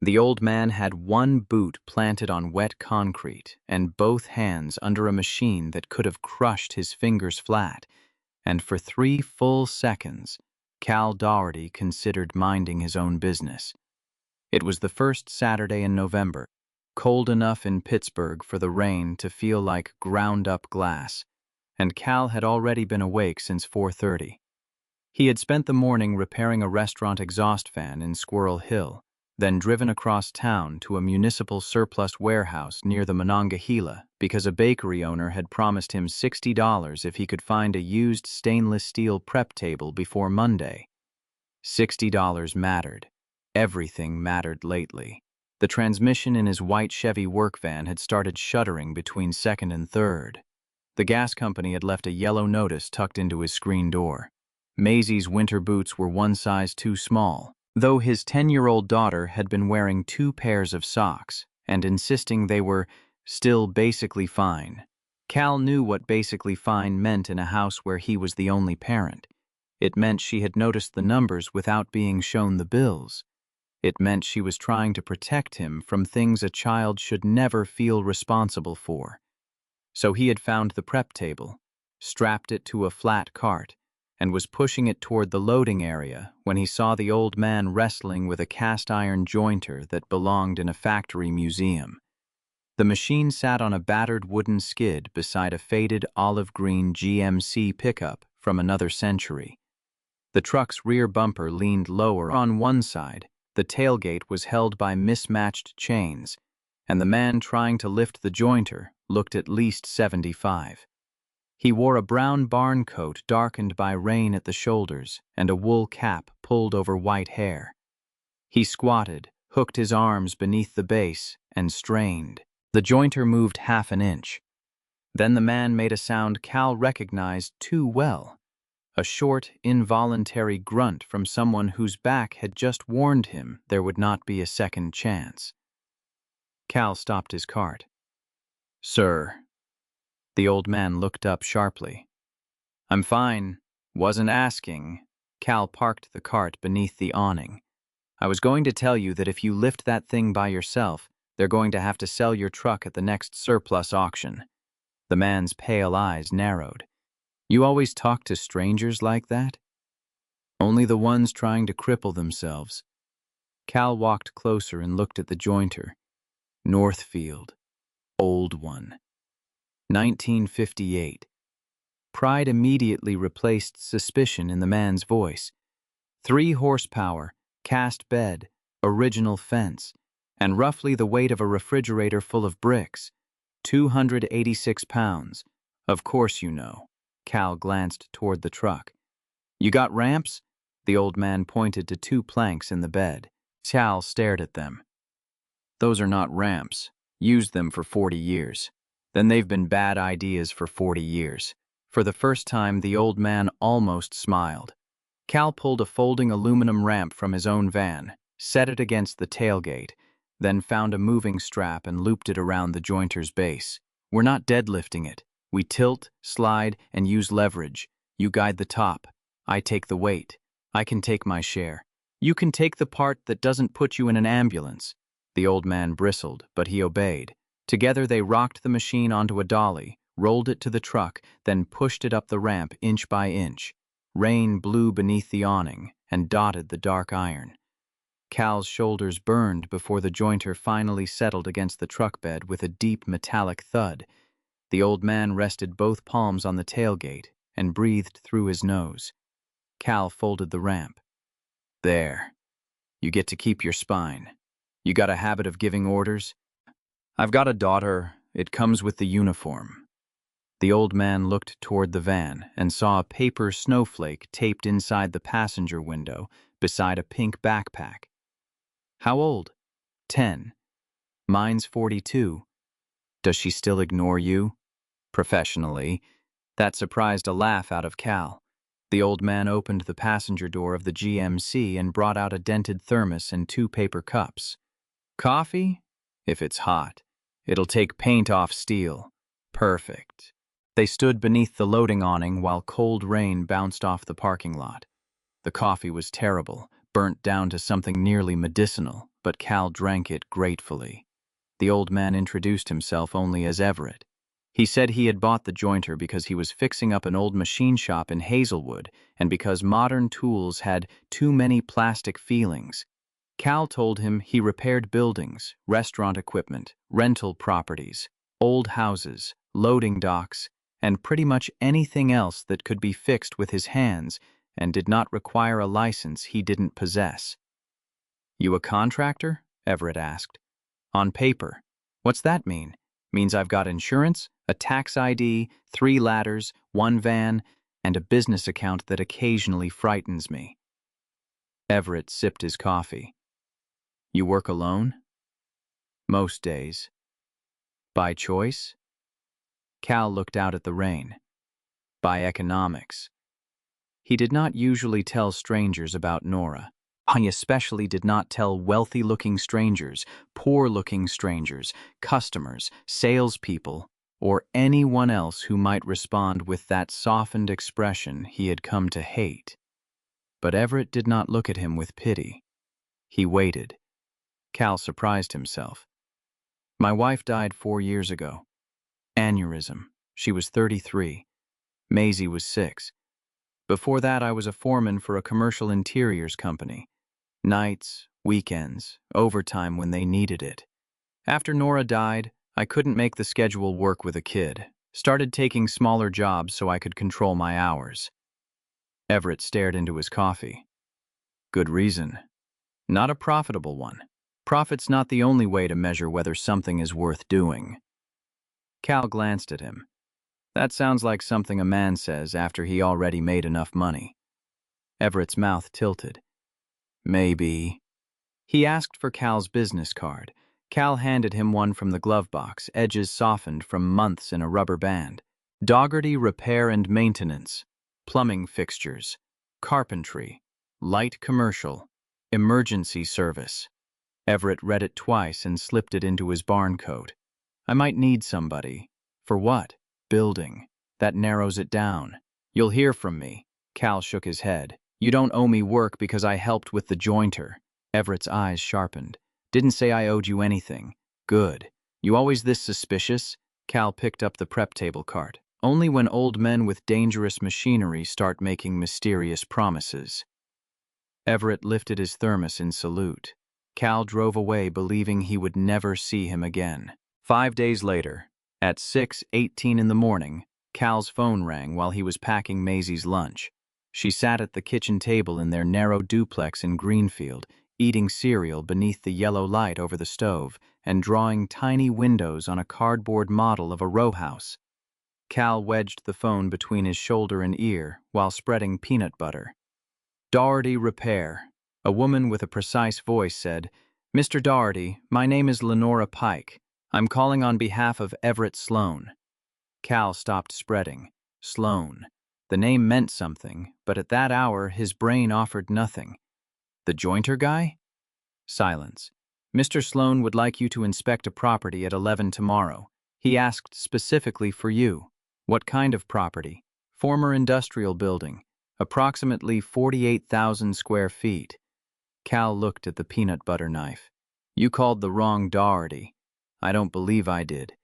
The old man had one boot planted on wet concrete and both hands under a machine that could have crushed his fingers flat, and for 3 full seconds, Cal Dougherty considered minding his own business. It was the first Saturday in November, cold enough in Pittsburgh for the rain to feel like ground-up glass, and Cal had already been awake since 4:30. He had spent the morning repairing a restaurant exhaust fan in Squirrel Hill, then driven across town to a municipal surplus warehouse near the Monongahela because a bakery owner had promised him $60 if he could find a used stainless steel prep table before Monday. $60 mattered. Everything mattered lately. The transmission in his white Chevy work van had started shuddering between second and third. The gas company had left a yellow notice tucked into his screen door. Maisie's winter boots were one size too small, though his 10-year-old daughter had been wearing 2 pairs of socks and insisting they were still basically fine. Cal knew what basically fine meant in a house where he was the only parent. It meant she had noticed the numbers without being shown the bills. It meant she was trying to protect him from things a child should never feel responsible for. So he had found the prep table, strapped it to a flat cart, and was pushing it toward the loading area when he saw the old man wrestling with a cast-iron jointer that belonged in a factory museum. The machine sat on a battered wooden skid beside a faded olive-green GMC pickup from another century. The truck's rear bumper leaned lower on one side, the tailgate was held by mismatched chains, and the man trying to lift the jointer looked at least 75. He wore a brown barn coat darkened by rain at the shoulders and a wool cap pulled over white hair. He squatted, hooked his arms beneath the base, and strained. The jointer moved half an inch. Then the man made a sound Cal recognized too well. A short, involuntary grunt from someone whose back had just warned him there would not be a second chance. Cal stopped his cart. "Sir." The old man looked up sharply. "I'm fine. Wasn't asking." Cal parked the cart beneath the awning. "I was going to tell you that if you lift that thing by yourself, they're going to have to sell your truck at the next surplus auction." The man's pale eyes narrowed. "You always talk to strangers like that?" "Only the ones trying to cripple themselves." Cal walked closer and looked at the jointer. Northfield. Old one. 1958. Pride immediately replaced suspicion in the man's voice. 3 horsepower, cast bed, original fence, and roughly the weight of a refrigerator full of bricks. 286 pounds. Of course you know. Cal glanced toward the truck. "You got ramps?" The old man pointed to 2 planks in the bed. Cal stared at them. "Those are not ramps. Used them for 40 years. Then they've been bad ideas for 40 years. For the first time, the old man almost smiled. Cal pulled a folding aluminum ramp from his own van, set it against the tailgate, then found a moving strap and looped it around the jointer's base. "We're not deadlifting it. We tilt, slide, and use leverage. You guide the top. I take the weight. I can take my share. You can take the part that doesn't put you in an ambulance." The old man bristled, but he obeyed. Together they rocked the machine onto a dolly, rolled it to the truck, then pushed it up the ramp inch by inch. Rain blew beneath the awning and dotted the dark iron. Cal's shoulders burned before the jointer finally settled against the truck bed with a deep metallic thud. The old man rested both palms on the tailgate and breathed through his nose. Cal folded the ramp. "There. You get to keep your spine. You got a habit of giving orders?" "I've got a daughter. It comes with the uniform." The old man looked toward the van and saw a paper snowflake taped inside the passenger window beside a pink backpack. "How old?" "10. Mine's 42. Does she still ignore you?" "Professionally." That surprised a laugh out of Cal. The old man opened the passenger door of the GMC and brought out a dented thermos and 2 paper cups. "Coffee? If it's hot. It'll take paint off steel." "Perfect." They stood beneath the loading awning while cold rain bounced off the parking lot. The coffee was terrible, burnt down to something nearly medicinal, but Cal drank it gratefully. The old man introduced himself only as Everett. He said he had bought the jointer because he was fixing up an old machine shop in Hazelwood and because modern tools had too many plastic feelings. Cal told him he repaired buildings, restaurant equipment, rental properties, old houses, loading docks, and pretty much anything else that could be fixed with his hands and did not require a license he didn't possess. "You a contractor?" Everett asked. "On paper. What's that mean? Means I've got insurance, a tax ID, 3 ladders, 1 van, and a business account that occasionally frightens me." Everett sipped his coffee. "You work alone?" "Most days." "By choice?" Cal looked out at the rain. "By economics." He did not usually tell strangers about Nora. He especially did not tell wealthy-looking strangers, poor-looking strangers, customers, salespeople, or anyone else who might respond with that softened expression he had come to hate. But Everett did not look at him with pity. He waited. Cal surprised himself. "My wife died 4 years ago. Aneurysm. She was 33. Maisie was 6. Before that, I was a foreman for a commercial interiors company. Nights, weekends, overtime when they needed it. After Nora died, I couldn't make the schedule work with a kid. Started taking smaller jobs so I could control my hours." Everett stared into his coffee. "Good reason. Not a profitable one. Profit's not the only way to measure whether something is worth doing." Cal glanced at him. That sounds like something a man says after he already made enough money. Everett's mouth tilted. "Maybe." He asked for Cal's business card. Cal handed him one from the glove box, edges softened from months in a rubber band. "Dougherty Repair and Maintenance. Plumbing fixtures. Carpentry. Light commercial. Emergency service." Everett read it twice and slipped it into his barn coat. "I might need somebody." "For what?" "Building. That narrows it down." "You'll hear from me." Cal shook his head. "You don't owe me work because I helped with the jointer." Everett's eyes sharpened. "Didn't say I owed you anything." "Good. You always this suspicious?" Cal picked up the prep table cart. "Only when old men with dangerous machinery start making mysterious promises." Everett lifted his thermos in salute. Cal drove away believing he would never see him again. 5 days later, at 6:18 in the morning, Cal's phone rang while he was packing Maisie's lunch. She sat at the kitchen table in their narrow duplex in Greenfield, eating cereal beneath the yellow light over the stove and drawing tiny windows on a cardboard model of a row house. Cal wedged the phone between his shoulder and ear while spreading peanut butter. "Dougherty Repair." A woman with a precise voice said, "Mr. Dougherty, my name is Lenora Pike. I'm calling on behalf of Everett Sloan." Cal stopped spreading. Sloan. The name meant something, but at that hour his brain offered nothing. "The jointer guy?" Silence. "Mr. Sloan would like you to inspect a property at 11 tomorrow. He asked specifically for you." "What kind of property?" "Former industrial building. Approximately 48,000 square feet." Cal looked at the peanut butter knife. "You called the wrong Dougherty." "I don't believe I did."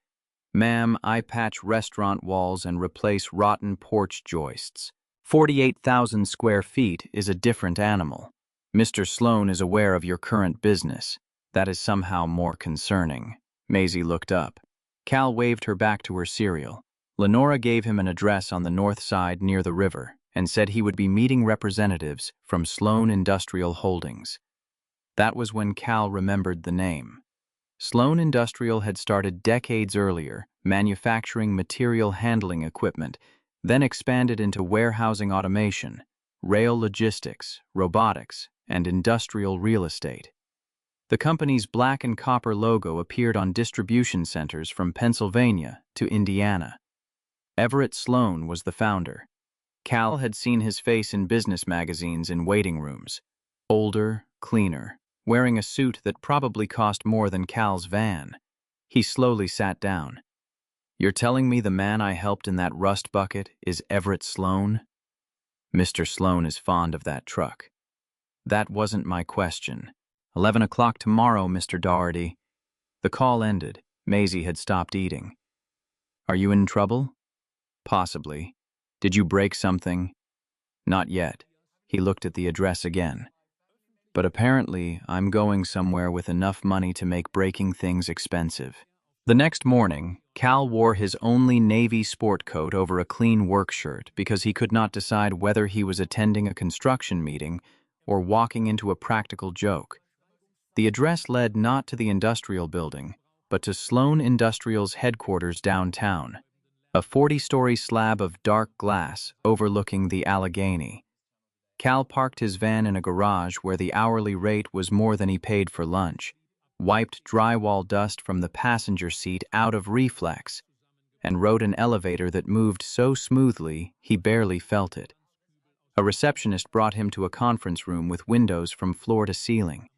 "Ma'am, I patch restaurant walls and replace rotten porch joists. 48,000 square feet is a different animal. Mr. Sloan is aware of your current business. That is somehow more concerning." Maisie looked up. Cal waved her back to her cereal. Lenora gave him an address on the north side near the river and said he would be meeting representatives from Sloan Industrial Holdings. That was when Cal remembered the name. Sloan Industrial had started decades earlier, manufacturing material handling equipment, then expanded into warehousing automation, rail logistics, robotics, and industrial real estate. The company's black and copper logo appeared on distribution centers from Pennsylvania to Indiana. Everett Sloan was the founder. Cal had seen his face in business magazines in waiting rooms. Older, cleaner, wearing a suit that probably cost more than Cal's van. He slowly sat down. "You're telling me the man I helped in that rust bucket is Everett Sloan?" "Mr. Sloan is fond of that truck." "That wasn't my question. 11 o'clock tomorrow, Mr. Doherty. The call ended. Maisie had stopped eating. Are you in trouble? Possibly. Did you break something? Not yet. He looked at the address again. But apparently, I'm going somewhere with enough money to make breaking things expensive. The next morning, Cal wore his only Navy sport coat over a clean work shirt because he could not decide whether he was attending a construction meeting or walking into a practical joke. The address led not to the industrial building, but to Sloan Industrial's headquarters downtown, a 40-story slab of dark glass overlooking the Allegheny. Cal parked his van in a garage where the hourly rate was more than he paid for lunch, wiped drywall dust from the passenger seat out of reflex, and rode an elevator that moved so smoothly he barely felt it. A receptionist brought him to a conference room with windows from floor to ceiling.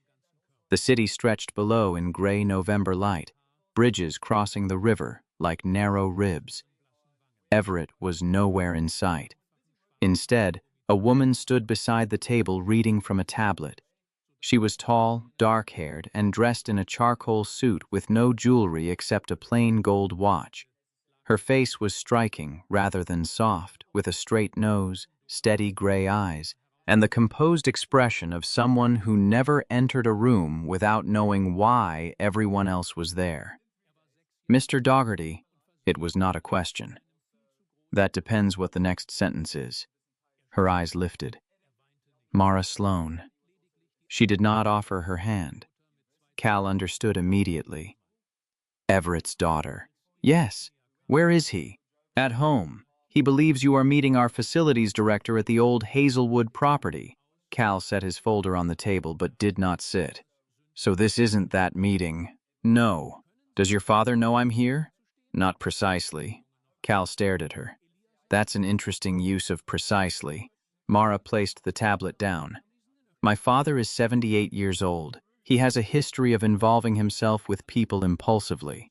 The city stretched below in gray November light, bridges crossing the river like narrow ribs. Everett was nowhere in sight. Instead, a woman stood beside the table reading from a tablet. She was tall, dark-haired, and dressed in a charcoal suit with no jewelry except a plain gold watch. Her face was striking rather than soft, with a straight nose, steady gray eyes, and the composed expression of someone who never entered a room without knowing why everyone else was there. Mr. Dougherty, it was not a question. That depends what the next sentence is. Her eyes lifted. Mara Sloan. She did not offer her hand. Cal understood immediately. Everett's daughter. Yes. Where is he? At home. He believes you are meeting our facilities director at the old Hazelwood property. Cal set his folder on the table but did not sit. So this isn't that meeting. No. Does your father know I'm here? Not precisely. Cal stared at her. That's an interesting use of precisely. Mara placed the tablet down. My father is 78 years old. He has a history of involving himself with people impulsively.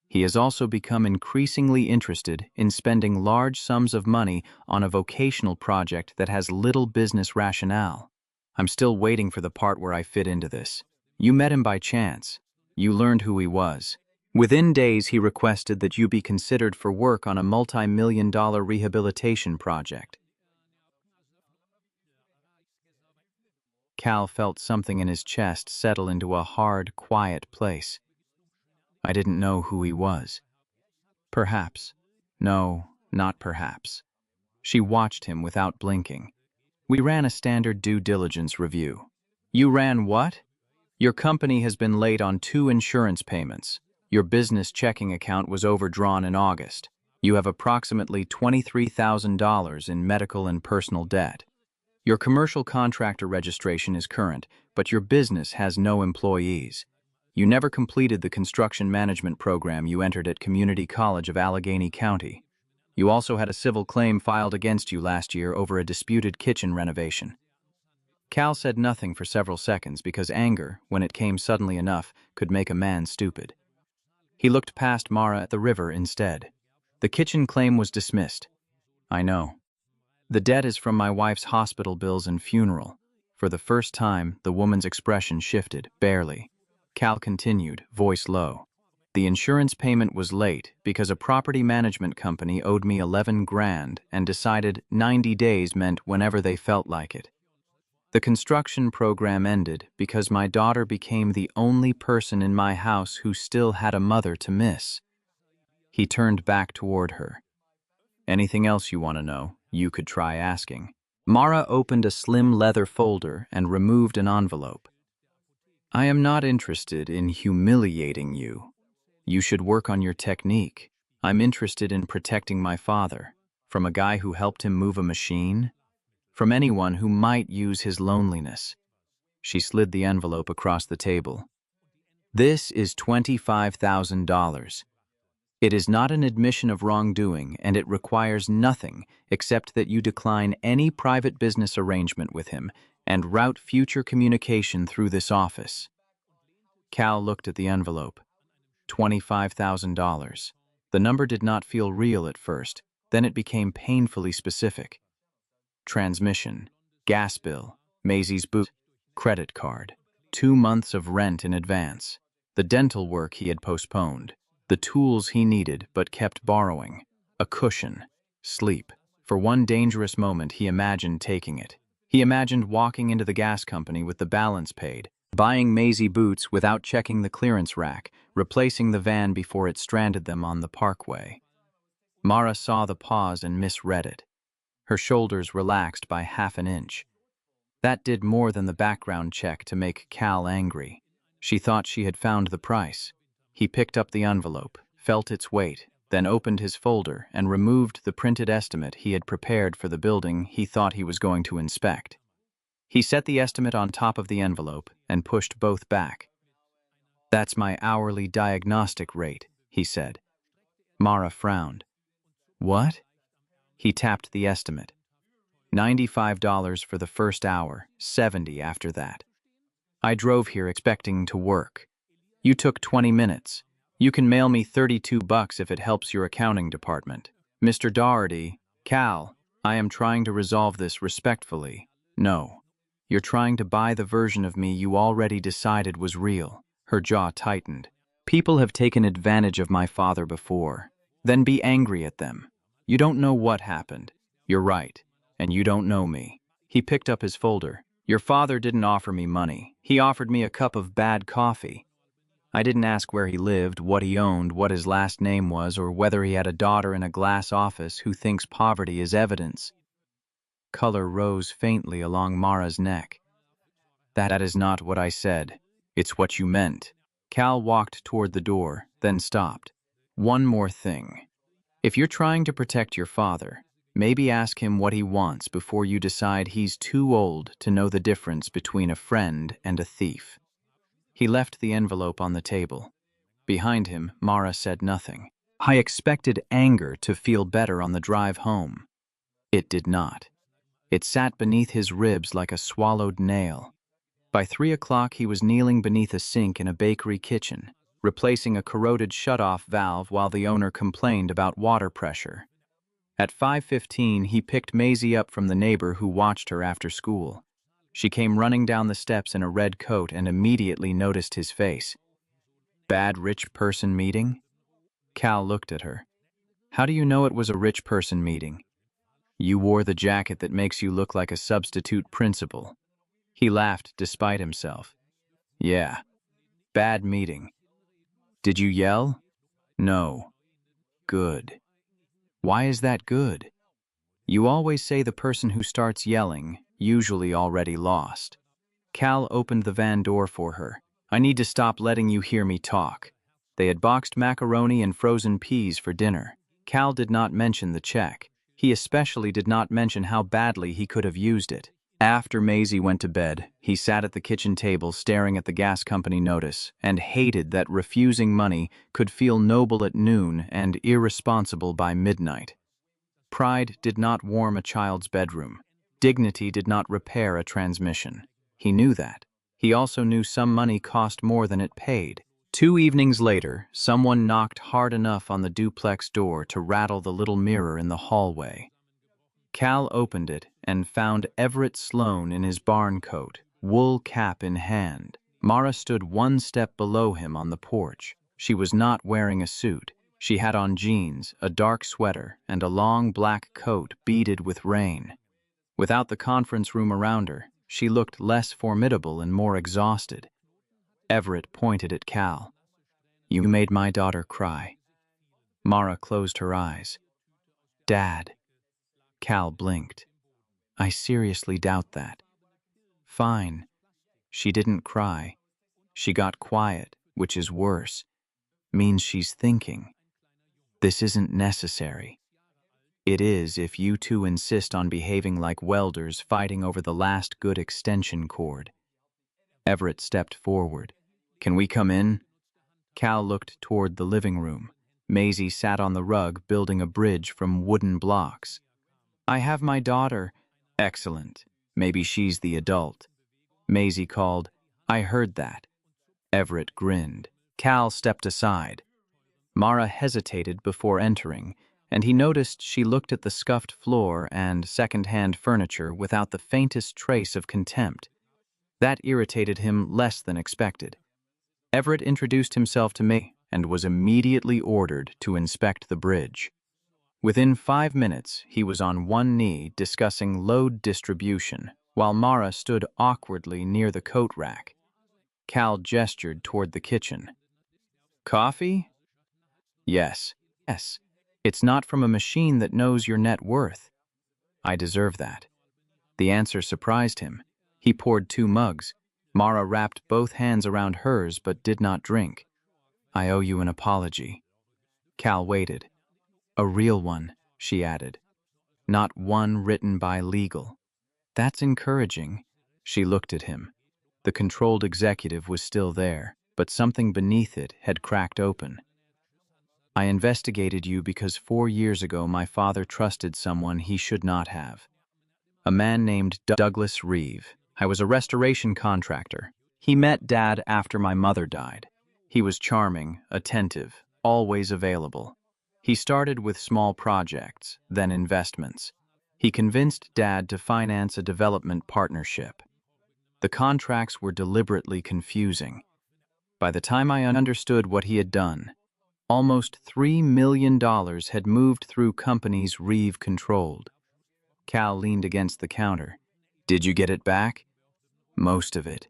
He has also become increasingly interested in spending large sums of money on a vocational project that has little business rationale. I'm still waiting for the part where I fit into this. You met him by chance. You learned who he was. Within days, he requested that you be considered for work on a multi-million-dollar rehabilitation project. Cal felt something in his chest settle into a hard, quiet place. I didn't know who he was. Perhaps. No, not perhaps. She watched him without blinking. We ran a standard due diligence review. You ran what? Your company has been late on 2 insurance payments. Your business checking account was overdrawn in August. You have approximately $23,000 in medical and personal debt. Your commercial contractor registration is current, but your business has no employees. You never completed the construction management program you entered at Community College of Allegheny County. You also had a civil claim filed against you last year over a disputed kitchen renovation. Cal said nothing for several seconds because anger, when it came suddenly enough, could make a man stupid. He looked past Mara at the river instead. The kitchen claim was dismissed. I know. The debt is from my wife's hospital bills and funeral. For the first time, the woman's expression shifted, barely. Cal continued, voice low. The insurance payment was late because a property management company owed me $11 grand and decided 90 days meant whenever they felt like it. The construction program ended because my daughter became the only person in my house who still had a mother to miss. He turned back toward her. Anything else you want to know, you could try asking. Mara opened a slim leather folder and removed an envelope. I am not interested in humiliating you. You should work on your technique. I'm interested in protecting my father. From a guy who helped him move a machine? From anyone who might use his loneliness. She slid the envelope across the table. This is $25,000. It is not an admission of wrongdoing, and it requires nothing except that you decline any private business arrangement with him and route future communication through this office. Cal looked at the envelope. $25,000. The number did not feel real at first, then it became painfully specific. Transmission, gas bill, Maisie's boot, credit card. 2 months of rent in advance, the dental work he had postponed, the tools he needed but kept borrowing, a cushion, sleep. For one dangerous moment he imagined taking it. He imagined walking into the gas company with the balance paid, buying Maisie boots without checking the clearance rack, replacing the van before it stranded them on the parkway. Mara saw the pause and misread it. Her shoulders relaxed by half an inch. That did more than the background check to make Cal angry. She thought she had found the price. He picked up the envelope, felt its weight, then opened his folder and removed the printed estimate he had prepared for the building he thought he was going to inspect. He set the estimate on top of the envelope and pushed both back. "That's my hourly diagnostic rate," he said. Mara frowned. "What?" He tapped the estimate. $95 for the first hour, $70 after that. I drove here expecting to work. You took 20 minutes. You can mail me $32 if it helps your accounting department. Mr. Doherty, Cal, I am trying to resolve this respectfully. No. You're trying to buy the version of me you already decided was real. Her jaw tightened. People have taken advantage of my father before. Then be angry at them. You don't know what happened. You're right. And you don't know me. He picked up his folder. Your father didn't offer me money. He offered me a cup of bad coffee. I didn't ask where he lived, what he owned, what his last name was, or whether he had a daughter in a glass office who thinks poverty is evidence. Color rose faintly along Mara's neck. That is not what I said. It's what you meant. Cal walked toward the door, then stopped. One more thing. If you're trying to protect your father, maybe ask him what he wants before you decide he's too old to know the difference between a friend and a thief. He left the envelope on the table. Behind him, Mara said nothing. I expected anger to feel better on the drive home. It did not. It sat beneath his ribs like a swallowed nail. By 3 o'clock, he was kneeling beneath a sink in a bakery kitchen, replacing a corroded shutoff valve while the owner complained about water pressure. At 5:15, he picked Maisie up from the neighbor who watched her after school. She came running down the steps in a red coat and immediately noticed his face. Bad rich person meeting? Cal looked at her. How do you know it was a rich person meeting? You wore the jacket that makes you look like a substitute principal. He laughed despite himself. Yeah. Bad meeting. Did you yell? No. Good. Why is that good? You always say the person who starts yelling, usually already lost. Cal opened the van door for her. I need to stop letting you hear me talk. They had boxed macaroni and frozen peas for dinner. Cal did not mention the check. He especially did not mention how badly he could have used it. After Maisie went to bed, he sat at the kitchen table staring at the gas company notice and hated that refusing money could feel noble at noon and irresponsible by midnight. Pride did not warm a child's bedroom. Dignity did not repair a transmission. He knew that. He also knew some money cost more than it paid. 2 evenings later, someone knocked hard enough on the duplex door to rattle the little mirror in the hallway. Cal opened it and found Everett Sloan in his barn coat, wool cap in hand. Mara stood 1 step below him on the porch. She was not wearing a suit. She had on jeans, a dark sweater, and a long black coat beaded with rain. Without the conference room around her, she looked less formidable and more exhausted. Everett pointed at Cal. You made my daughter cry. Mara closed her eyes. Dad. Cal blinked. I seriously doubt that. Fine. She didn't cry. She got quiet, which is worse. Means she's thinking. This isn't necessary. It is if you two insist on behaving like welders fighting over the last good extension cord. Everett stepped forward. Can we come in? Cal looked toward the living room. Maisie sat on the rug building a bridge from wooden blocks. I have my daughter. Excellent. Maybe she's the adult. Maisie called, I heard that. Everett grinned. Cal stepped aside. Mara hesitated before entering, and he noticed she looked at the scuffed floor and second-hand furniture without the faintest trace of contempt. That irritated him less than expected. Everett introduced himself to me and was immediately ordered to inspect the bridge. Within 5 minutes, he was on one knee discussing load distribution, while Mara stood awkwardly near the coat rack. Cal gestured toward the kitchen. Coffee? Yes. Yes. It's not from a machine that knows your net worth. I deserve that. The answer surprised him. He poured 2 mugs. Mara wrapped both hands around hers but did not drink. I owe you an apology. Cal waited. A real one, she added. Not one written by legal. That's encouraging. She looked at him. The controlled executive was still there, but something beneath it had cracked open. I investigated you because 4 years ago my father trusted someone he should not have. A man named Douglas Reeve. I was a restoration contractor. He met Dad after my mother died. He was charming, attentive, always available. He started with small projects, then investments. He convinced Dad to finance a development partnership. The contracts were deliberately confusing. By the time I understood what he had done, almost $3 million had moved through companies Reeve controlled. Cal leaned against the counter. Did you get it back? Most of it.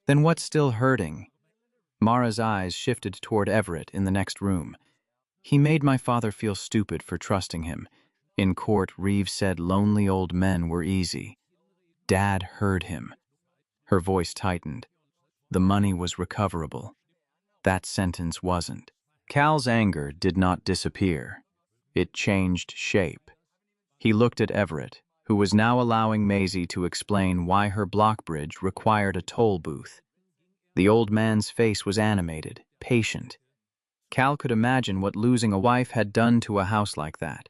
Then what's still hurting? Mara's eyes shifted toward Everett in the next room. He made my father feel stupid for trusting him. In court, Reeve said lonely old men were easy. Dad heard him. Her voice tightened. The money was recoverable. That sentence wasn't. Cal's anger did not disappear. It changed shape. He looked at Everett, who was now allowing Maisie to explain why her block bridge required a toll booth. The old man's face was animated, patient. Cal could imagine what losing a wife had done to a house like that.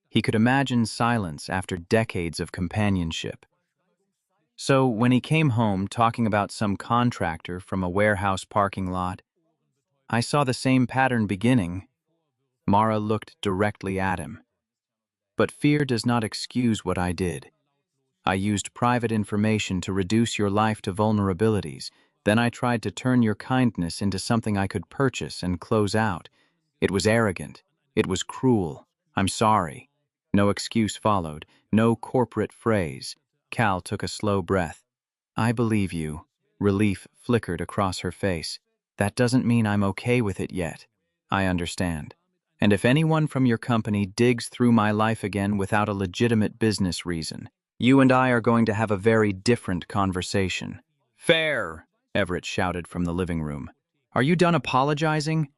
He could imagine silence after decades of companionship. So when he came home talking about some contractor from a warehouse parking lot, I saw the same pattern beginning. Mara looked directly at him. But fear does not excuse what I did. I used private information to reduce your life to vulnerabilities. Then I tried to turn your kindness into something I could purchase and close out. It was arrogant. It was cruel. I'm sorry. No excuse followed. No corporate phrase. Cal took a slow breath. I believe you. Relief flickered across her face. That doesn't mean I'm okay with it yet. I understand. And if anyone from your company digs through my life again without a legitimate business reason, you and I are going to have a very different conversation. Fair, Everett shouted from the living room. Are you done apologizing?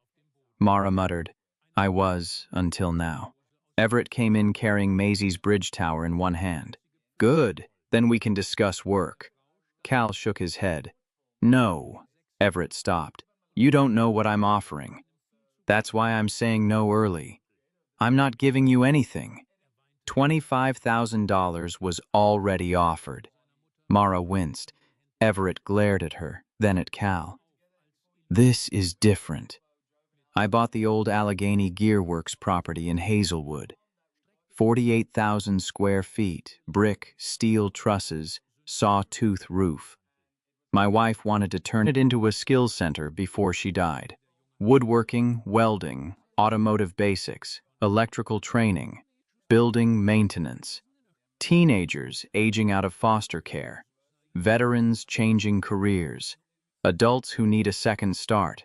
Mara muttered. I was, until now. Everett came in carrying Maisie's bridge tower in one hand. Good, then we can discuss work. Cal shook his head. No. Everett stopped. You don't know what I'm offering. That's why I'm saying no early. I'm not giving you anything. $25,000 was already offered. Mara winced. Everett glared at her, then at Cal. This is different. I bought the old Allegheny Gear Works property in Hazelwood. 48,000 square feet, brick, steel trusses, sawtooth roof. My wife wanted to turn it into a skills center before she died. Woodworking, welding, automotive basics, electrical training, building maintenance, teenagers aging out of foster care, veterans changing careers, adults who need a second start,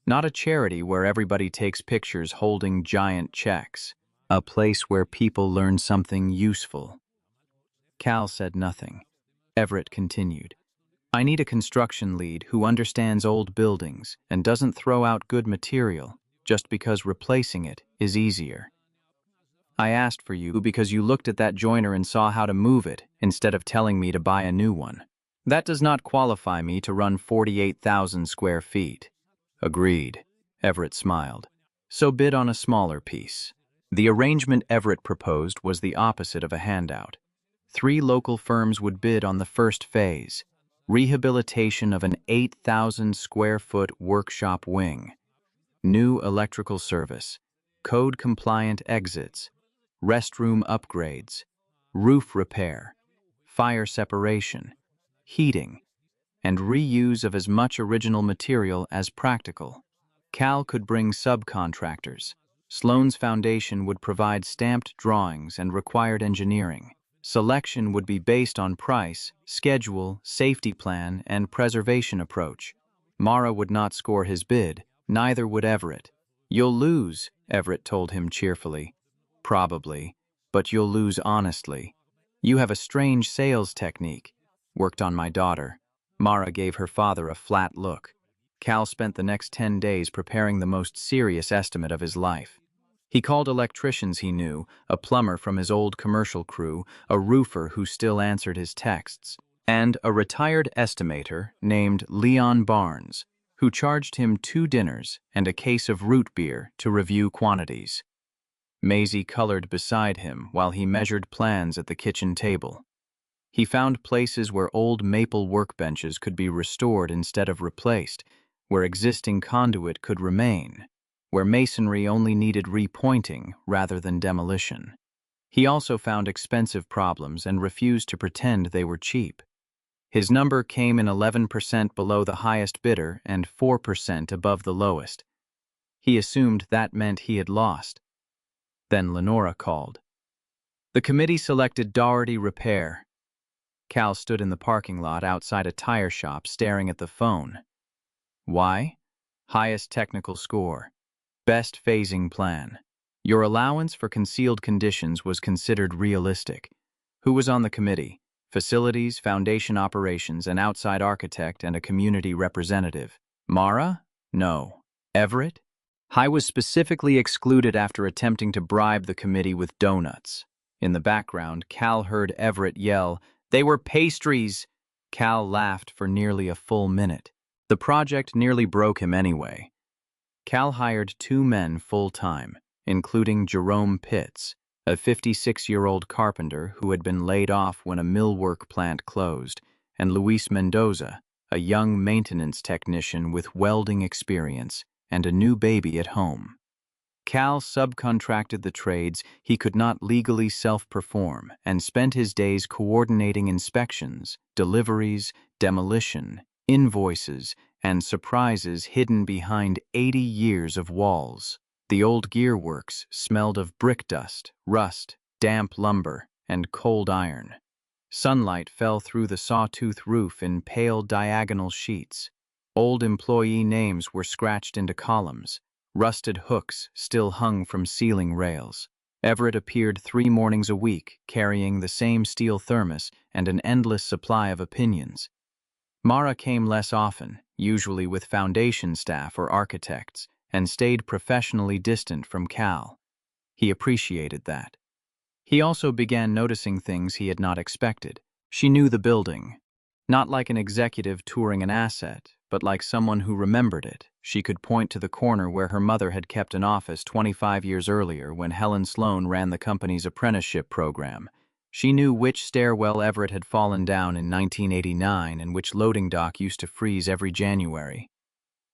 not a charity where everybody takes pictures holding giant checks, a place where people learn something useful. Cal said nothing. Everett continued. I need a construction lead who understands old buildings and doesn't throw out good material just because replacing it is easier. I asked for you because you looked at that joiner and saw how to move it instead of telling me to buy a new one. That does not qualify me to run 48,000 square feet. Agreed. Everett smiled. So bid on a smaller piece. The arrangement Everett proposed was the opposite of a handout. 3 local firms would bid on the first phase. Rehabilitation of an 8,000 square foot workshop wing, new electrical service, code-compliant exits, restroom upgrades, roof repair, fire separation, heating, and reuse of as much original material as practical. Cal could bring subcontractors. Sloan's foundation would provide stamped drawings and required engineering. Selection would be based on price, schedule, safety plan, and preservation approach. Mara would not score his bid, neither would Everett. "You'll lose," Everett told him cheerfully. "Probably, but you'll lose honestly. You have a strange sales technique." "Worked on my daughter." Mara gave her father a flat look. Cal spent the next 10 days preparing the most serious estimate of his life. He called electricians he knew, a plumber from his old commercial crew, a roofer who still answered his texts, and a retired estimator named Leon Barnes, who charged him 2 dinners and a case of root beer to review quantities. Maisie colored beside him while he measured plans at the kitchen table. He found places where old maple workbenches could be restored instead of replaced, where existing conduit could remain, where masonry only needed repointing rather than demolition. He also found expensive problems and refused to pretend they were cheap. His number came in 11% below the highest bidder and 4% above the lowest. He assumed that meant he had lost. Then Lenora called. The committee selected Doherty Repair. Cal stood in the parking lot outside a tire shop staring at the phone. Why? Highest technical score. Best phasing plan. Your allowance for concealed conditions was considered realistic. Who was on the committee? Facilities, foundation operations, an outside architect, and a community representative. Mara? No. Everett? High was specifically excluded after attempting to bribe the committee with donuts. In the background, Cal heard Everett yell, "They were pastries!" Cal laughed for nearly a full minute. The project nearly broke him anyway. Cal hired 2 men full-time, including Jerome Pitts, a 56-year-old carpenter who had been laid off when a millwork plant closed, and Luis Mendoza, a young maintenance technician with welding experience and a new baby at home. Cal subcontracted the trades he could not legally self-perform and spent his days coordinating inspections, deliveries, demolition, invoices, and surprises hidden behind 80 years of walls. The old gearworks smelled of brick dust, rust, damp lumber, and cold iron. Sunlight fell through the sawtooth roof in pale diagonal sheets. Old employee names were scratched into columns. Rusted hooks still hung from ceiling rails. Everett appeared 3 mornings a week, carrying the same steel thermos and an endless supply of opinions. Mara came less often, usually with foundation staff or architects, and stayed professionally distant from Cal. He appreciated that. He also began noticing things he had not expected. She knew the building. Not like an executive touring an asset, but like someone who remembered it. She could point to the corner where her mother had kept an office 25 years earlier when Helen Sloan ran the company's apprenticeship program. She knew which stairwell Everett had fallen down in 1989 and which loading dock used to freeze every January.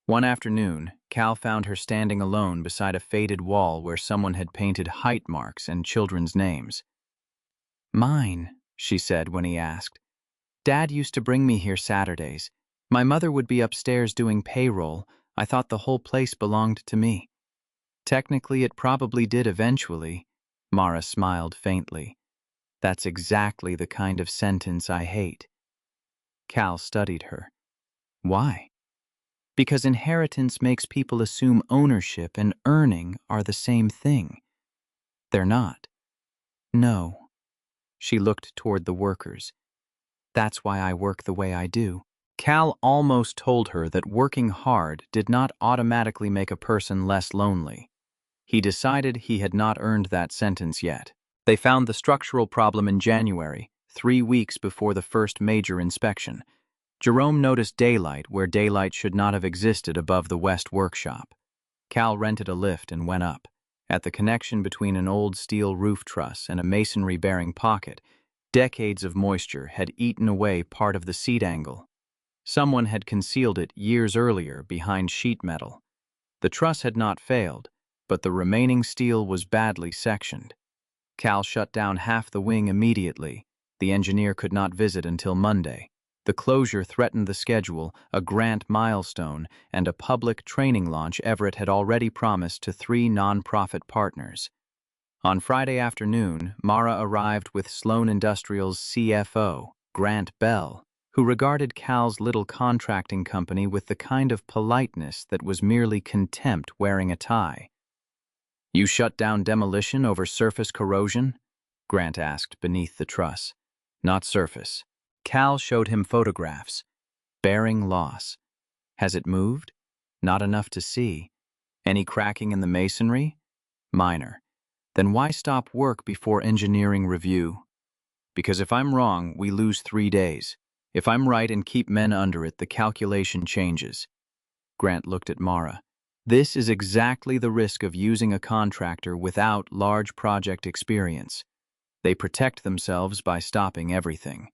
One afternoon, Cal found her standing alone beside a faded wall where someone had painted height marks and children's names. "Mine," she said when he asked. "Dad used to bring me here Saturdays. My mother would be upstairs doing payroll. I thought the whole place belonged to me." "Technically, it probably did eventually." Mara smiled faintly. "That's exactly the kind of sentence I hate." Cal studied her. "Why?" "Because inheritance makes people assume ownership and earning are the same thing. They're not." "No." She looked toward the workers. "That's why I work the way I do." Cal almost told her that working hard did not automatically make a person less lonely. He decided he had not earned that sentence yet. They found the structural problem in January, 3 weeks before the first major inspection. Jerome noticed daylight where daylight should not have existed above the west workshop. Cal rented a lift and went up. At the connection between an old steel roof truss and a masonry-bearing pocket, decades of moisture had eaten away part of the seat angle. Someone had concealed it years earlier behind sheet metal. The truss had not failed, but the remaining steel was badly sectioned. Cal shut down half the wing immediately. The engineer could not visit until Monday. The closure threatened the schedule, a grant milestone, and a public training launch Everett had already promised to 3 nonprofit partners. On Friday afternoon, Mara arrived with Sloan Industrial's CFO, Grant Bell, who regarded Cal's little contracting company with the kind of politeness that was merely contempt wearing a tie. "You shut down demolition over surface corrosion?" Grant asked beneath the truss. "Not surface." Cal showed him photographs. "Bearing loss. Has it moved?" "Not enough to see." "Any cracking in the masonry?" "Minor." "Then why stop work before engineering review?" "Because if I'm wrong, we lose 3 days. If I'm right and keep men under it, the calculation changes." Grant looked at Mara. "This is exactly the risk of using a contractor without large project experience. They protect themselves by stopping everything."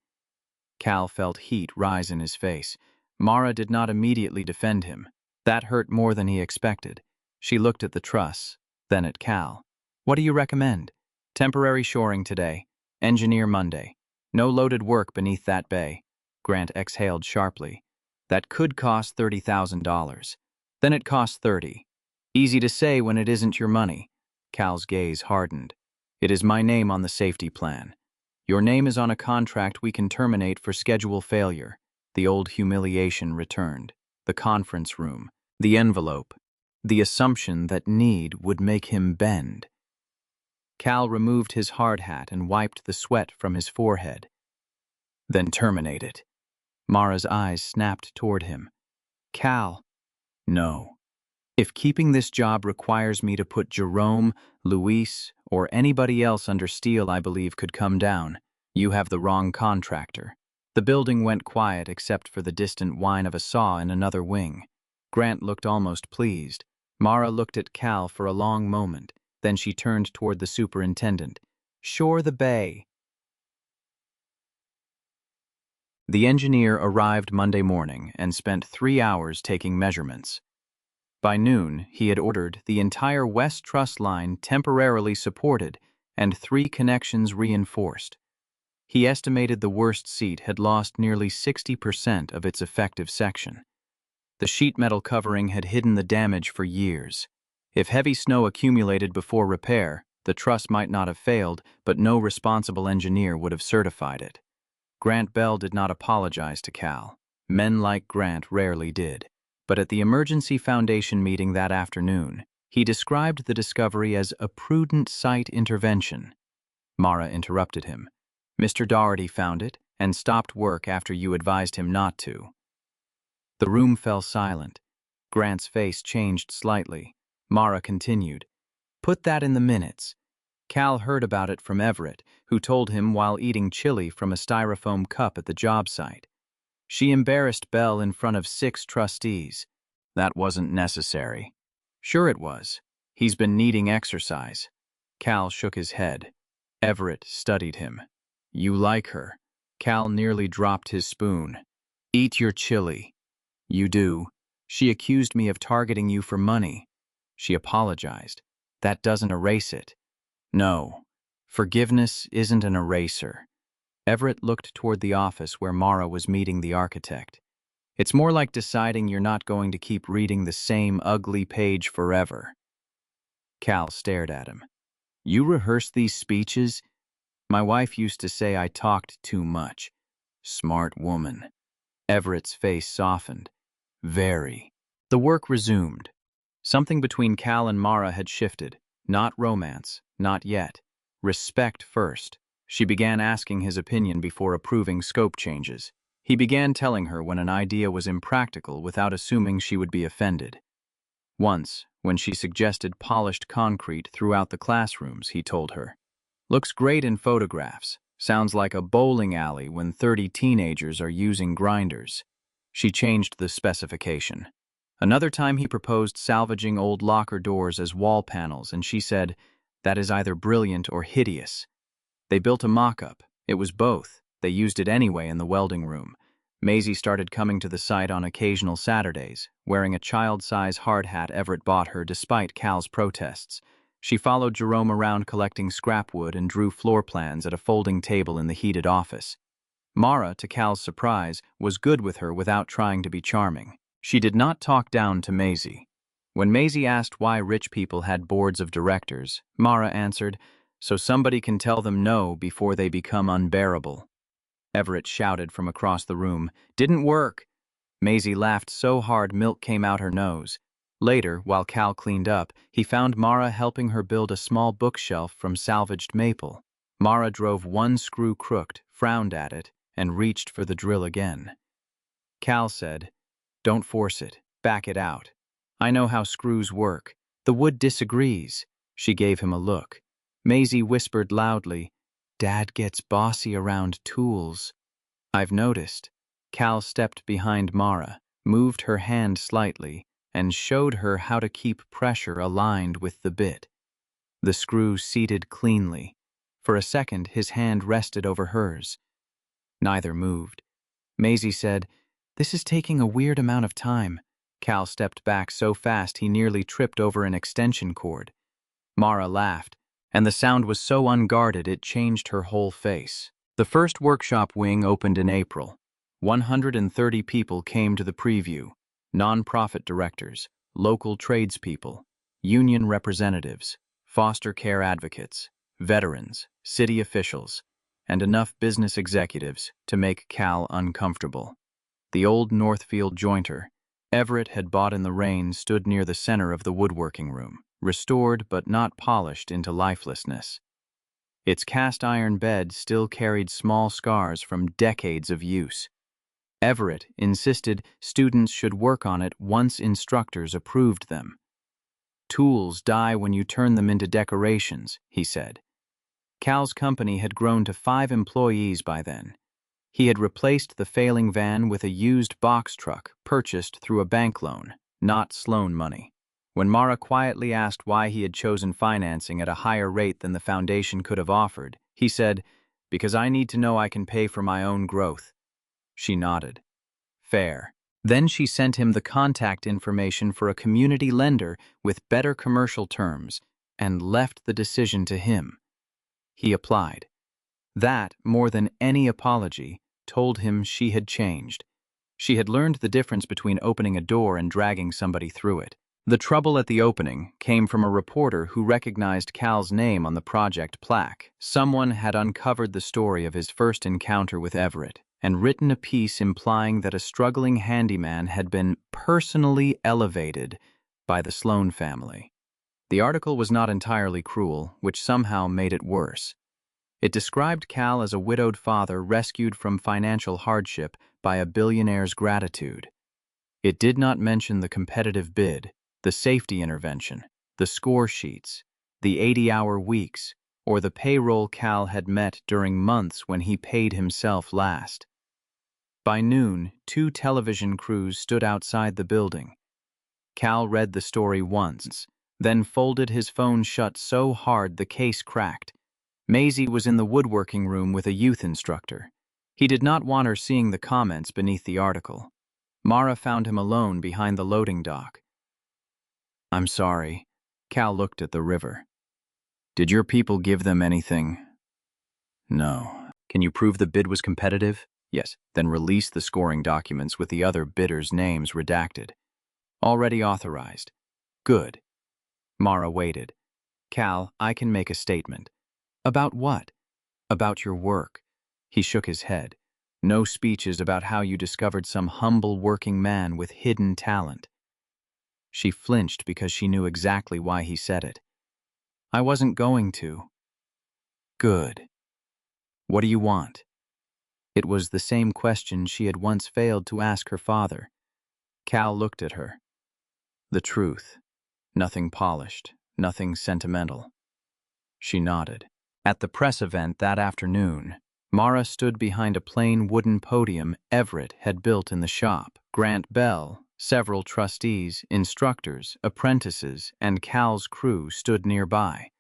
Cal felt heat rise in his face. Mara did not immediately defend him. That hurt more than he expected. She looked at the truss, then at Cal. "What do you recommend?" "Temporary shoring today. Engineer Monday. No loaded work beneath that bay." Grant exhaled sharply. "That could cost $30,000. Then it costs 30. Easy to say when it isn't your money." Cal's gaze hardened. "It is my name on the safety plan. Your name is on a contract we can terminate for schedule failure." The old humiliation returned. The conference room. The envelope. The assumption that need would make him bend. Cal removed his hard hat and wiped the sweat from his forehead. "Then terminate it." Mara's eyes snapped toward him. "Cal." "No. If keeping this job requires me to put Jerome, Luis, or anybody else under steel I believe could come down, you have the wrong contractor." The building went quiet except for the distant whine of a saw in another wing. Grant looked almost pleased. Mara looked at Cal for a long moment. Then she turned toward the superintendent. "Shore the bay." The engineer arrived Monday morning and spent 3 hours taking measurements. By noon, he had ordered the entire west truss line temporarily supported and 3 connections reinforced. He estimated the worst seat had lost nearly 60% of its effective section. The sheet metal covering had hidden the damage for years. If heavy snow accumulated before repair, the truss might not have failed, but no responsible engineer would have certified it. Grant Bell did not apologize to Cal. Men like Grant rarely did. But at the emergency foundation meeting that afternoon, he described the discovery as a prudent site intervention. Mara interrupted him. "Mr. Doherty found it and stopped work after you advised him not to." The room fell silent. Grant's face changed slightly. Mara continued. "Put that in the minutes." Cal heard about it from Everett, who told him while eating chili from a styrofoam cup at the job site. "She embarrassed Bell in front of 6 trustees. That wasn't necessary." "Sure it was. He's been needing exercise." Cal shook his head. Everett studied him. "You like her." Cal nearly dropped his spoon. "Eat your chili." "You do. She accused me of targeting you for money." "She apologized. That doesn't erase it." "No. Forgiveness isn't an eraser." Everett looked toward the office where Mara was meeting the architect. "It's more like deciding you're not going to keep reading the same ugly page forever." Cal stared at him. "You rehearse these speeches?" "My wife used to say I talked too much." "Smart woman." Everett's face softened. "Very." The work resumed. Something between Cal and Mara had shifted. Not romance, not yet. Respect first. She began asking his opinion before approving scope changes. He began telling her when an idea was impractical without assuming she would be offended. Once, when she suggested polished concrete throughout the classrooms, he told her, "Looks great in photographs. Sounds like a bowling alley when 30 teenagers are using grinders." She changed the specification. Another time he proposed salvaging old locker doors as wall panels, and she said, "That is either brilliant or hideous." They built a mock-up. It was both. They used it anyway in the welding room. Maisie started coming to the site on occasional Saturdays, wearing a child-size hard hat Everett bought her despite Cal's protests. She followed Jerome around collecting scrap wood and drew floor plans at a folding table in the heated office. Mara, to Cal's surprise, was good with her without trying to be charming. She did not talk down to Maisie. When Maisie asked why rich people had boards of directors, Mara answered, "So somebody can tell them no before they become unbearable." Everett shouted from across the room, "Didn't work!" Maisie laughed so hard milk came out her nose. Later, while Cal cleaned up, he found Mara helping her build a small bookshelf from salvaged maple. Mara drove one screw crooked, frowned at it, and reached for the drill again. Cal said, "Don't force it. Back it out. I know how screws work. The wood disagrees." She gave him a look. Maisie whispered loudly, "Dad gets bossy around tools." "I've noticed." Cal stepped behind Mara, moved her hand slightly, and showed her how to keep pressure aligned with the bit. The screw seated cleanly. For a second, his hand rested over hers. Neither moved. Maisie said, "This is taking a weird amount of time." Cal stepped back so fast he nearly tripped over an extension cord. Mara laughed, and the sound was so unguarded it changed her whole face. The first workshop wing opened in April. 130 people came to the preview: non-profit directors, local tradespeople, union representatives, foster care advocates, veterans, city officials, and enough business executives to make Cal uncomfortable. The old Northfield jointer Everett had bought in the rain stood near the center of the woodworking room, restored but not polished into lifelessness. Its cast-iron bed still carried small scars from decades of use. Everett insisted students should work on it once instructors approved them. "Tools die when you turn them into decorations," he said. Cal's company had grown to 5 employees by then. He had replaced the failing van with a used box truck purchased through a bank loan, not Sloan money. When Mara quietly asked why he had chosen financing at a higher rate than the foundation could have offered, he said, "Because I need to know I can pay for my own growth." She nodded. "Fair." Then she sent him the contact information for a community lender with better commercial terms and left the decision to him. He applied. That, more than any apology, told him she had changed. She had learned the difference between opening a door and dragging somebody through it. The trouble at the opening came from a reporter who recognized Cal's name on the project plaque. Someone had uncovered the story of his first encounter with Everett and written a piece implying that a struggling handyman had been personally elevated by the Sloan family. The article was not entirely cruel, which somehow made it worse. It described Cal as a widowed father rescued from financial hardship by a billionaire's gratitude. It did not mention the competitive bid, the safety intervention, the score sheets, the 80-hour weeks, or the payroll Cal had met during months when he paid himself last. By noon, 2 television crews stood outside the building. Cal read the story once, then folded his phone shut so hard the case cracked. Maisie was in the woodworking room with a youth instructor. He did not want her seeing the comments beneath the article. Mara found him alone behind the loading dock. "I'm sorry." Cal looked at the river. "Did your people give them anything?" "No." "Can you prove the bid was competitive?" "Yes." "Then release the scoring documents with the other bidders' names redacted." "Already authorized." "Good." Mara waited. "Cal, I can make a statement." "About what?" "About your work." He shook his head. "No speeches about how you discovered some humble working man with hidden talent." She flinched because she knew exactly why he said it. "I wasn't going to." "Good. What do you want?" It was the same question she had once failed to ask her father. Cal looked at her. "The truth. Nothing polished, nothing sentimental." She nodded. At the press event that afternoon, Mara stood behind a plain wooden podium Everett had built in the shop. Grant Bell, several trustees, instructors, apprentices, and Cal's crew stood nearby.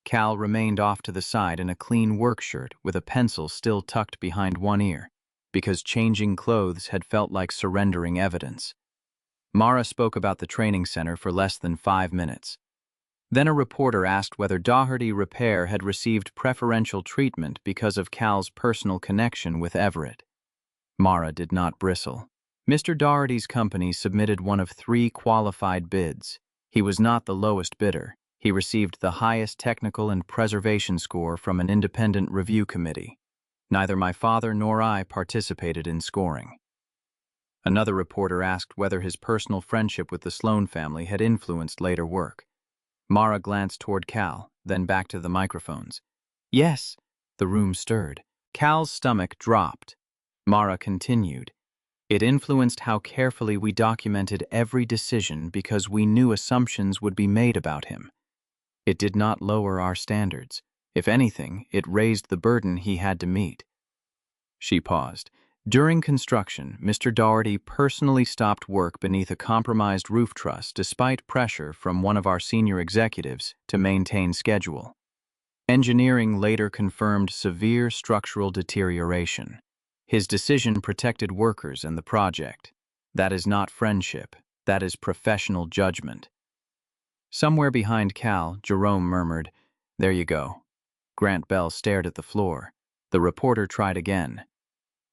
Cal remained off to the side in a clean work shirt with a pencil still tucked behind one ear, because changing clothes had felt like surrendering evidence. Mara spoke about the training center for less than 5 minutes. Then a reporter asked whether Doherty Repair had received preferential treatment because of Cal's personal connection with Everett. Mara did not bristle. Mr. Doherty's company submitted one of 3 qualified bids. He was not the lowest bidder. He received the highest technical and preservation score from an independent review committee. Neither my father nor I participated in scoring. Another reporter asked whether his personal friendship with the Sloan family had influenced later work. Mara glanced toward Cal, then back to the microphones. Yes. The room stirred. Cal's stomach dropped. Mara continued. It influenced how carefully we documented every decision because we knew assumptions would be made about him. It did not lower our standards. If anything, it raised the burden he had to meet. She paused. During construction, Mr. Doherty personally stopped work beneath a compromised roof truss despite pressure from one of our senior executives to maintain schedule. Engineering later confirmed severe structural deterioration. His decision protected workers and the project. That is not friendship. That is professional judgment. Somewhere behind Cal, Jerome murmured, "There you go." Grant Bell stared at the floor. The reporter tried again.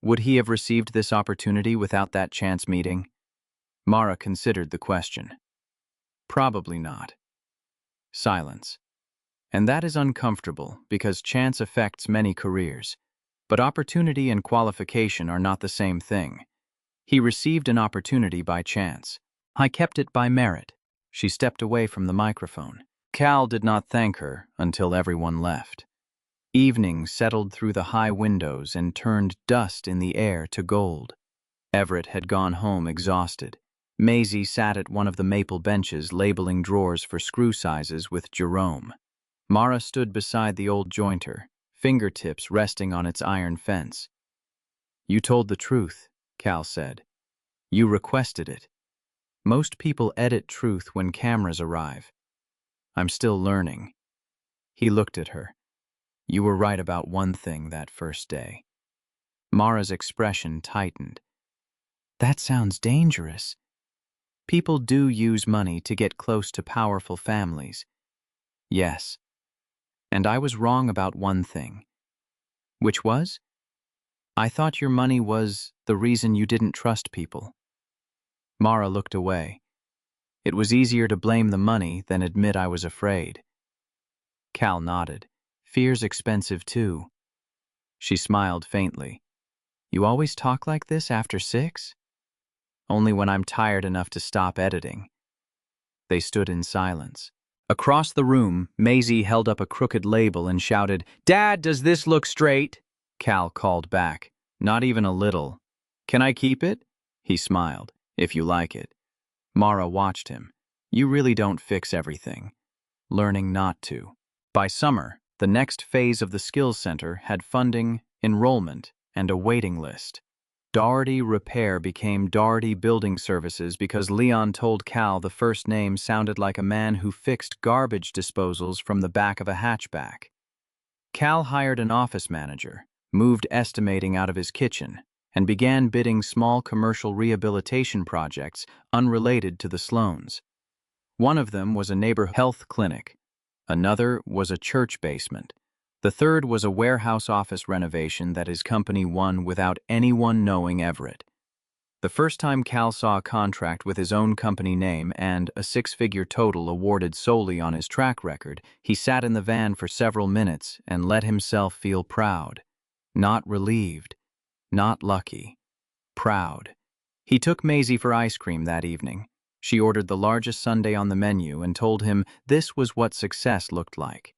Would he have received this opportunity without that chance meeting? Mara considered the question. Probably not. Silence. And that is uncomfortable because chance affects many careers. But opportunity and qualification are not the same thing. He received an opportunity by chance. I kept it by merit. She stepped away from the microphone. Cal did not thank her until everyone left. Evening settled through the high windows and turned dust in the air to gold. Everett had gone home exhausted. Maisie sat at one of the maple benches labeling drawers for screw sizes with Jerome. Mara stood beside the old jointer, fingertips resting on its iron fence. You told the truth, Cal said. You requested it. Most people edit truth when cameras arrive. I'm still learning. He looked at her. You were right about one thing that first day. Mara's expression tightened. That sounds dangerous. People do use money to get close to powerful families. Yes. And I was wrong about one thing. Which was? I thought your money was the reason you didn't trust people. Mara looked away. It was easier to blame the money than admit I was afraid. Cal nodded. Fear's expensive too. She smiled faintly. You always talk like this after 6? Only when I'm tired enough to stop editing. They stood in silence. Across the room, Maisie held up a crooked label and shouted, Dad, does this look straight? Cal called back. Not even a little. Can I keep it? He smiled. If you like it. Mara watched him. You really don't fix everything. Learning not to. By summer, the next phase of the Skills Center had funding, enrollment, and a waiting list. Doherty Repair became Doherty Building Services because Leon told Cal the first name sounded like a man who fixed garbage disposals from the back of a hatchback. Cal hired an office manager, moved estimating out of his kitchen, and began bidding small commercial rehabilitation projects unrelated to the Sloans. One of them was a neighborhood health clinic. Another was a church basement. The third was a warehouse office renovation that his company won without anyone knowing Everett. The first time Cal saw a contract with his own company name and a 6-figure total awarded solely on his track record, he sat in the van for several minutes and let himself feel proud. Not relieved. Not lucky. Proud. He took Maisie for ice cream that evening. She ordered the largest sundae on the menu and told him this was what success looked like.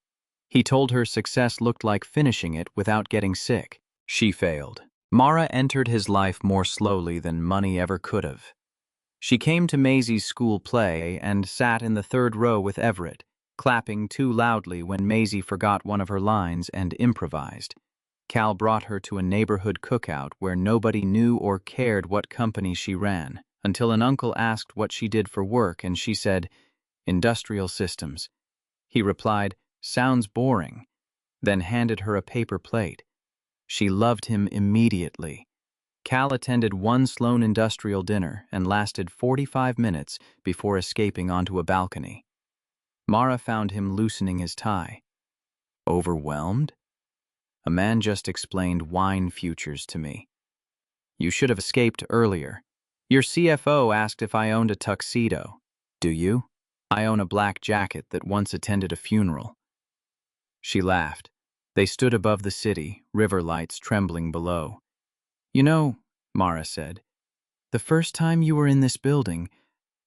He told her success looked like finishing it without getting sick. She failed. Mara entered his life more slowly than money ever could have. She came to Maisie's school play and sat in the 3rd row with Everett, clapping too loudly when Maisie forgot one of her lines and improvised. Cal brought her to a neighborhood cookout where nobody knew or cared what company she ran, until an uncle asked what she did for work and she said, Industrial Systems. He replied, Sounds boring, then handed her a paper plate. She loved him immediately. Cal attended one Sloan industrial dinner and lasted 45 minutes before escaping onto a balcony. Mara found him loosening his tie. Overwhelmed? A man just explained wine futures to me. You should have escaped earlier. Your CFO asked if I owned a tuxedo. Do you? I own a black jacket that once attended a funeral. She laughed. They stood above the city, river lights trembling below. You know, Mara said, the first time you were in this building,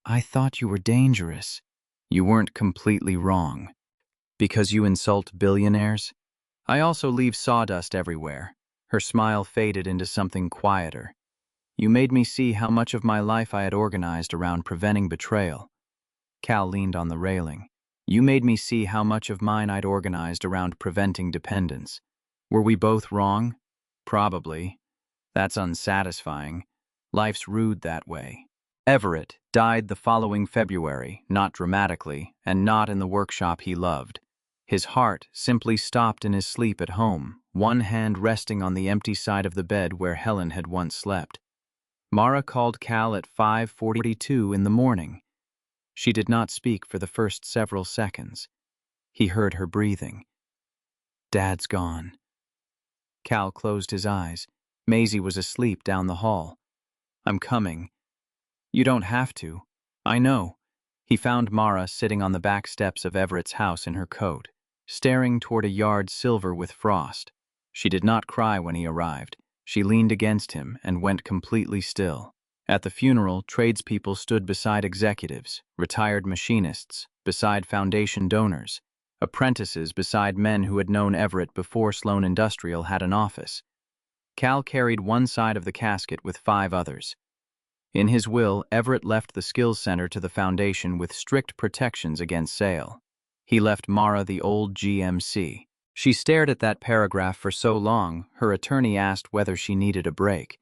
I thought you were dangerous. You weren't completely wrong. Because you insult billionaires? I also leave sawdust everywhere. Her smile faded into something quieter. You made me see how much of my life I had organized around preventing betrayal. Cal leaned on the railing. You made me see how much of mine I'd organized around preventing dependence. Were we both wrong? Probably. That's unsatisfying. Life's rude that way. Everett died the following February, not dramatically, and not in the workshop he loved. His heart simply stopped in his sleep at home, one hand resting on the empty side of the bed where Helen had once slept. Mara called Cal at 5:42 in the morning. She did not speak for the first several seconds. He heard her breathing. Dad's gone. Cal closed his eyes. Maisie was asleep down the hall. I'm coming. You don't have to. I know. He found Mara sitting on the back steps of Everett's house in her coat, staring toward a yard silver with frost. She did not cry when he arrived. She leaned against him and went completely still. At the funeral, tradespeople stood beside executives, retired machinists, beside foundation donors, apprentices beside men who had known Everett before Sloan Industrial had an office. Cal carried one side of the casket with 5 others. In his will, Everett left the Skills Center to the foundation with strict protections against sale. He left Mara the old GMC. She stared at that paragraph for so long, her attorney asked whether she needed a break.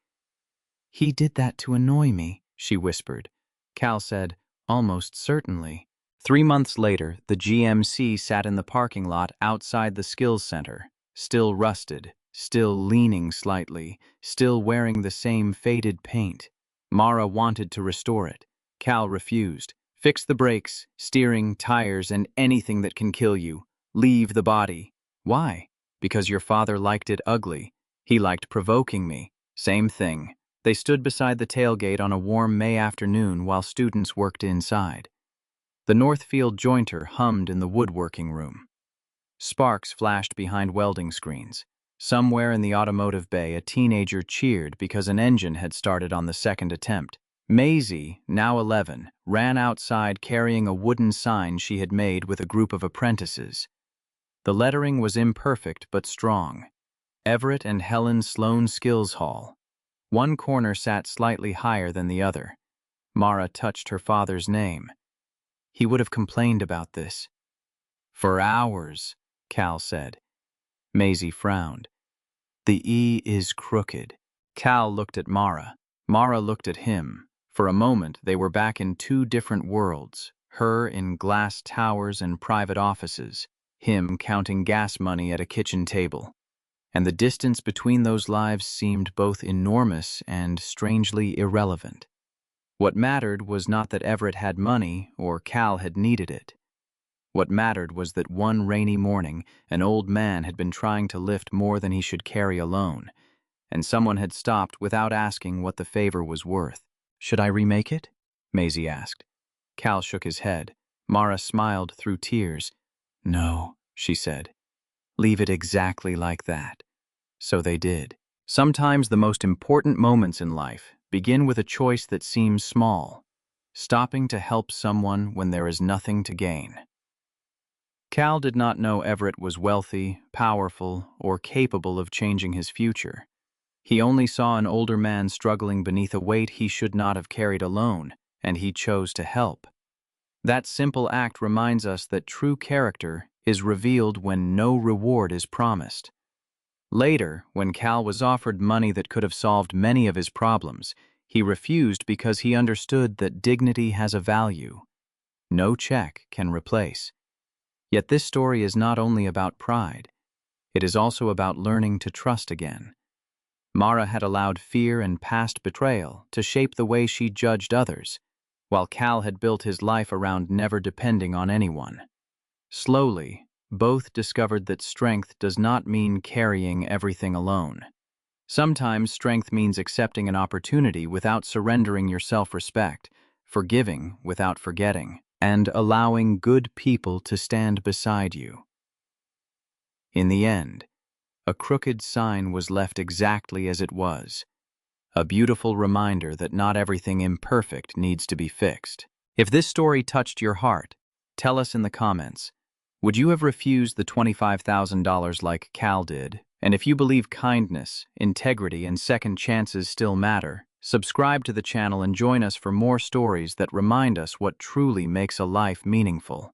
He did that to annoy me, she whispered. Cal said, almost certainly. 3 months later, the GMC sat in the parking lot outside the Skills Center, still rusted, still leaning slightly, still wearing the same faded paint. Mara wanted to restore it. Cal refused. Fix the brakes, steering, tires, and anything that can kill you. Leave the body. Why? Because your father liked it ugly. He liked provoking me. Same thing. They stood beside the tailgate on a warm May afternoon while students worked inside. The Northfield jointer hummed in the woodworking room. Sparks flashed behind welding screens. Somewhere in the automotive bay, a teenager cheered because an engine had started on the second attempt. Maisie, now 11, ran outside carrying a wooden sign she had made with a group of apprentices. The lettering was imperfect but strong. Everett and Helen Sloan Skills Hall. One corner sat slightly higher than the other. Mara touched her father's name. He would have complained about this. For hours, Cal said. Maisie frowned. The E is crooked. Cal looked at Mara. Mara looked at him. For a moment, they were back in 2 different worlds, her in glass towers and private offices, him counting gas money at a kitchen table. And the distance between those lives seemed both enormous and strangely irrelevant. What mattered was not that Everett had money or Cal had needed it. What mattered was that one rainy morning, an old man had been trying to lift more than he should carry alone, and someone had stopped without asking what the favor was worth. Should I remake it? Maisie asked. Cal shook his head. Mara smiled through tears. No, she said. Leave it exactly like that. So they did. Sometimes the most important moments in life begin with a choice that seems small, stopping to help someone when there is nothing to gain. Cal did not know Everett was wealthy, powerful, or capable of changing his future. He only saw an older man struggling beneath a weight he should not have carried alone, and he chose to help. That simple act reminds us that true character is revealed when no reward is promised. Later, when Cal was offered money that could have solved many of his problems, he refused because he understood that dignity has a value. No check can replace. Yet this story is not only about pride. It is also about learning to trust again. Mara had allowed fear and past betrayal to shape the way she judged others, while Cal had built his life around never depending on anyone. Slowly, both discovered that strength does not mean carrying everything alone. Sometimes strength means accepting an opportunity without surrendering your self-respect, forgiving without forgetting, and allowing good people to stand beside you. In the end, a crooked sign was left exactly as it was, a beautiful reminder that not everything imperfect needs to be fixed. If this story touched your heart, tell us in the comments. Would you have refused the $25,000 like Cal did? And if you believe kindness, integrity, and second chances still matter, subscribe to the channel and join us for more stories that remind us what truly makes a life meaningful.